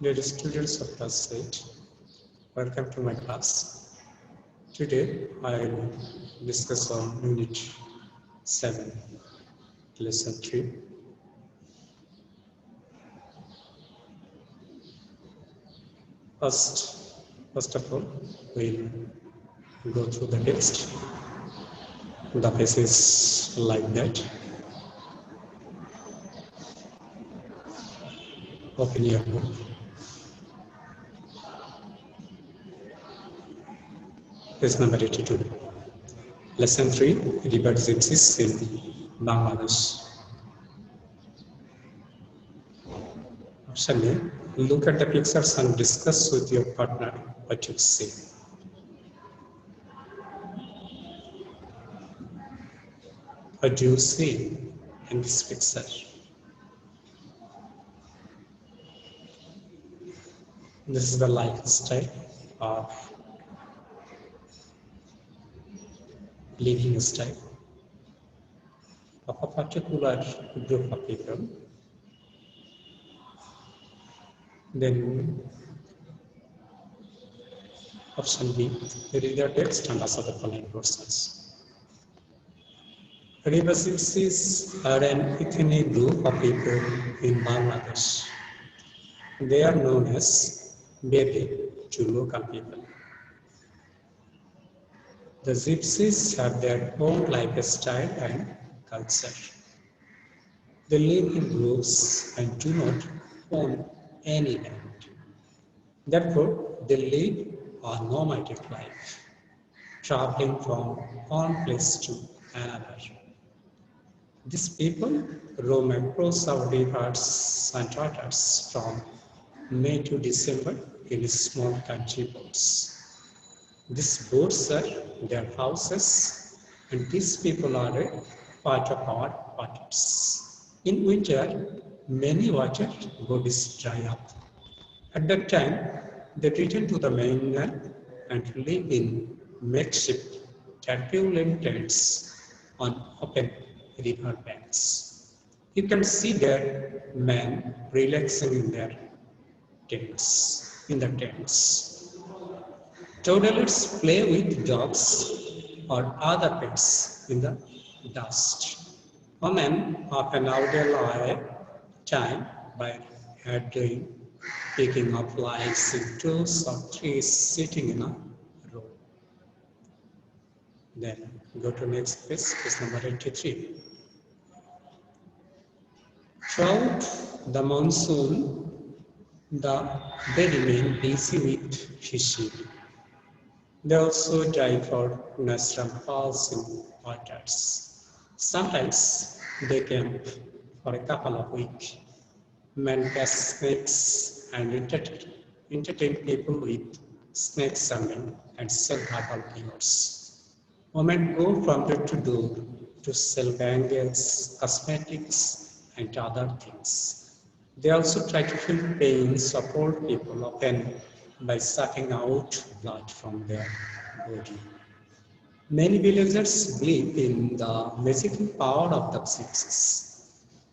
Dear students of class 8, welcome to my class. Today I will discuss on Unit 7, Lesson 3. First of all, we'll go through the text. The page is like that. Open your book. Page number 82. Lesson 3, River Gypsies in Bangladesh. Option A, look at the pictures and discuss with your partner what you see. What do you see in this picture? This is the lifestyle of living style of a particular group of people. Then option B, read the text and answer the following questions. River Gypsies are an ethnic group of people in Bangladesh. They are known as Bebe to local people. The Gypsies have their own lifestyle and culture. They live in groups and do not own any land. Therefore, they live a nomadic life, traveling from one place to another. These people roam across our rivers and waters from May to December in small country boats. These boats are their houses, and these people are a part of our waters. In winter, many water bodies dry up. At that time, they return to the mainland and live in makeshift tarpaulin tents on open river banks. You can see their men relaxing in their tents. Toddlers play with dogs or other pets in the dust. Women often outdoor time by doing picking up lights in twos or threes sitting in a row. Then go to next page number 83. Throughout the monsoon, they remain busy with fishing. They also dive for natural falls in waters. Sometimes they camp for a couple of weeks. Men catch snakes and entertain people with snake salmon and sell herbal cures. Women go from door to door to sell bangles, cosmetics, and other things. They also try to feel pains of old people, often by sucking out blood from their body. Many villagers believe in the magical power of the gypsies.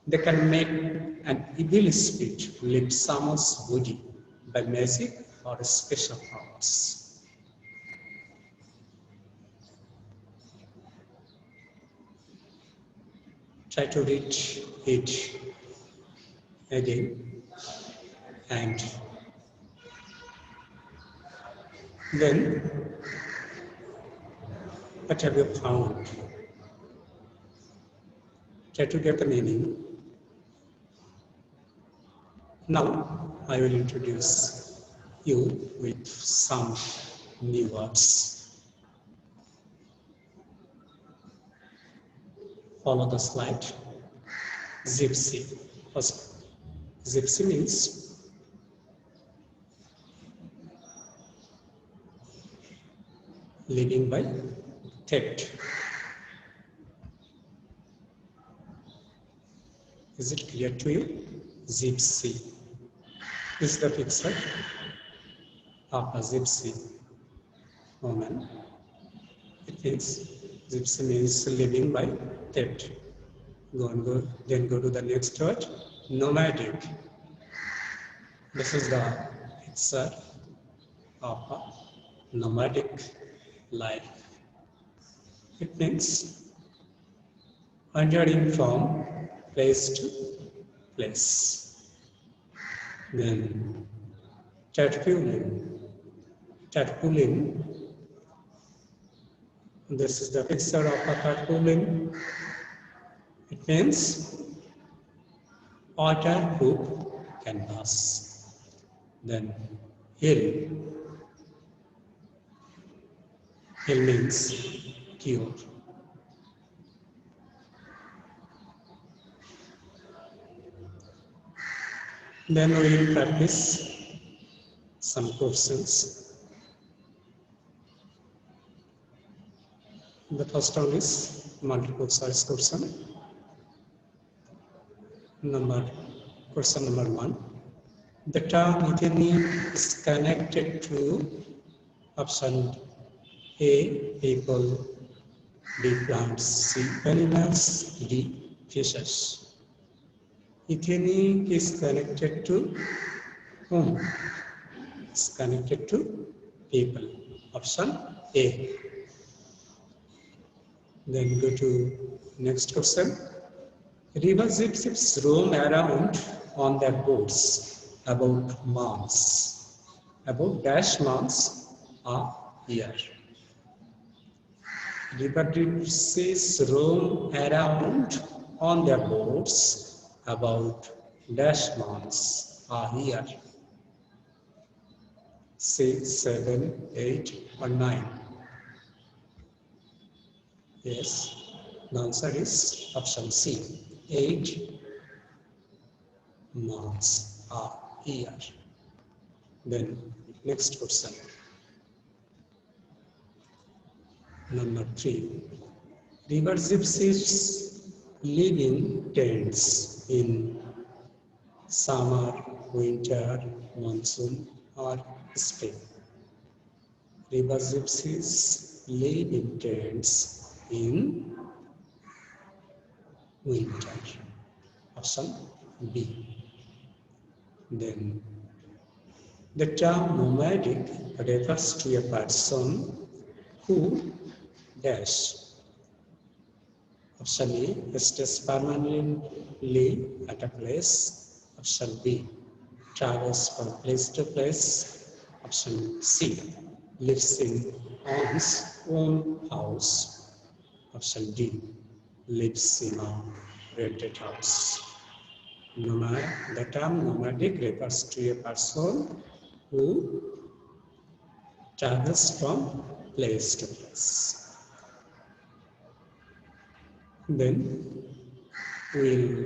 They can make an evil spirit leave someone's body by magic or special powers. Try to read it again and then what have you found? Try to get the meaning. Now I will introduce you with some new words. Follow the slide. Gypsy. First, gypsy means living by theft. Is it clear to you? Gypsy. This is the picture of a gypsy woman. It means gypsy means living by theft. Then go to the next word, nomadic. This is the picture of a nomadic life. It means wandering from place to place. Then tarpaulin. This is the picture of a tarpaulin. It means waterproof canvas. Then hill. Hill means cure. Then we will practice some questions. The first one is multiple choice question. Question number 1. The term ethnic is connected to option A, people, B, plants, C, animals, D, fishes. Ethnic is connected to whom? It's connected to people. Option A. Then go to next question. River gypsies roam around on their boats about months. About dash months a year. River gypsies roam around on their boats about dash months a year. 6, 7, 8, or 9. Yes, the answer is option C. 8 months a year. Then next question. Number 3. River gypsies live in tents in summer, winter, monsoon, or spring. River gypsies live in tents in winter. Option B. Then the term nomadic refers to a person who dash. Option A, stays permanently at a place. Option B, travels from place to place. Option C, lives in one's own house. Option D, lives in a rented house. The term nomadic refers to a person who travels from place to place. Then we'll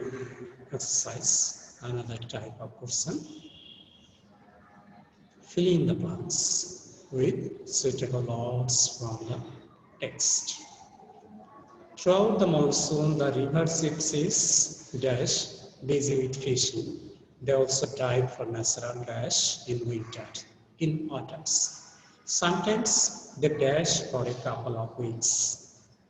exercise another type of question. Fill in the blanks with suitable words from the text. Throughout the monsoon, the river gypsies dash busy with fishing. They also dive for natural dash in winter, in autumns. Sometimes they dash for a couple of weeks.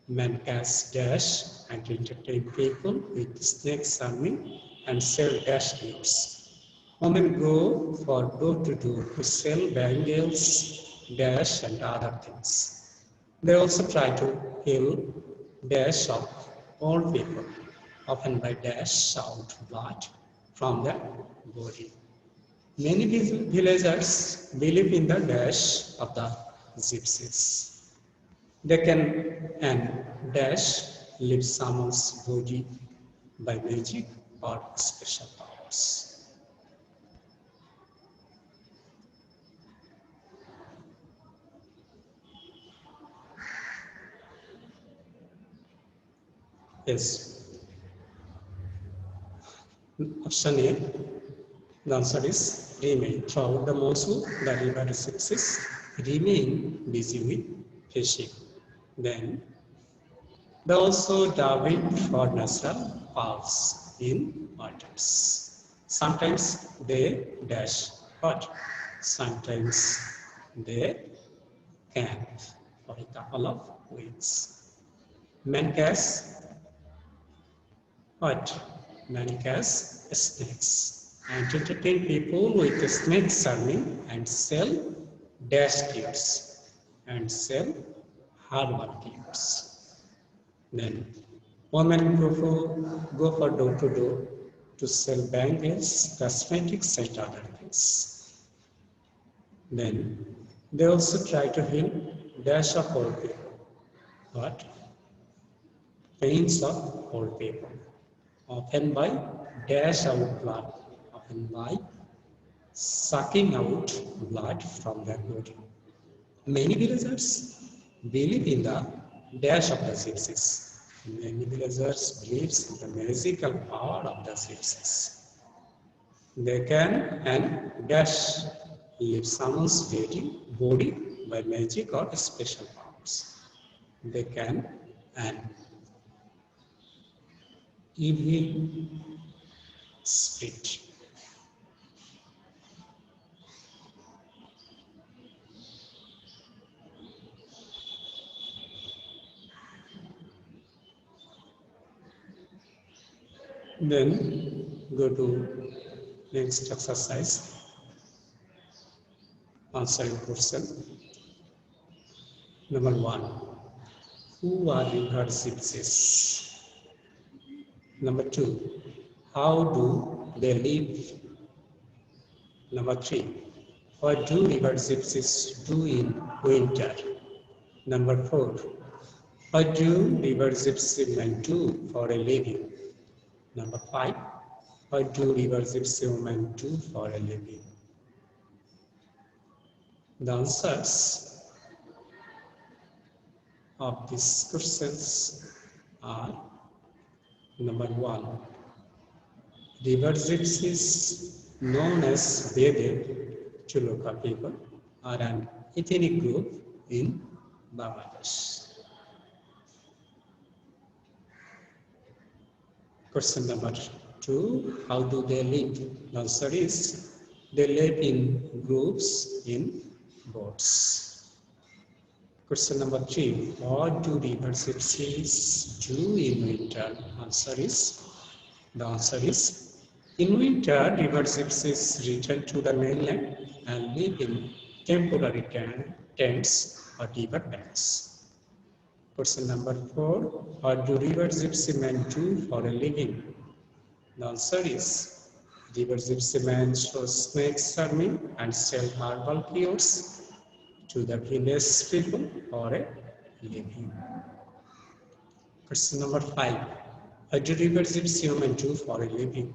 Men catch dash and entertain people with snake charming and sell dash gifts. Women go for door to door to sell bangles, dash and other things. They also try to heal dash of old people, often by dash out blood from their body. Many villagers believe in the dash of the gypsies. They can and dash lift someone's body by magic or special powers. Yes. Option A, the answer is remain. Throughout the monsoon, the river gypsies remain busy with fishing. Then they also dive for natural paths in autumns. Sometimes they dash, but sometimes they camp for a couple of weeks. Men catch what? Men catch snakes and entertain people with snake charming and sell dash cures and sell herbal cures. Then women go for door to door to sell bangles, cosmetics and other things. Then they also try to heal dash of old people, but pains of old people, often by dash out blood, often by sucking out blood from their body. Many villagers believe in the dash of the gypsies. Many villagers believe in the magical power of the gypsies. They can and dash leave someone's body by magic or special powers. They can and evil spirit. Then go to next exercise, answering question. Number 1. Who are river gypsies? Number 2. How do they live? Number 3. What do river gypsies do in winter? Number 4. What do river gypsy men do for a living? Number 5. What do river gypsy women do for a living? The answers of these questions are number 1. River gypsies, known as Bede Chuluka people, are an ethnic group in Bangladesh. Question number 2. How do they live? The answer is they live in groups in boats. Question number 3. What do river gypsies do in winter? The answer is in winter, river gypsies return to the mainland and live in temporary tents or river banks. Question number 4. What do river gypsy men do for a living? The answer is river gypsy men show snake charming and sell herbal cures to the village people for a living. Question number 5. What do river gypsy women do for a living?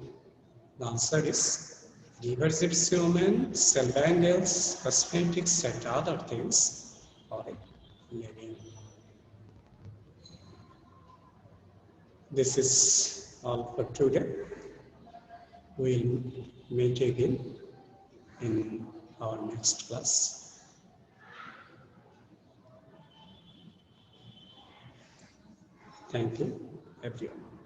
The answer is river gypsy women sell bangles, cosmetics and other things for a living. This is all for today. We'll meet again in our next class. Thank you, everyone.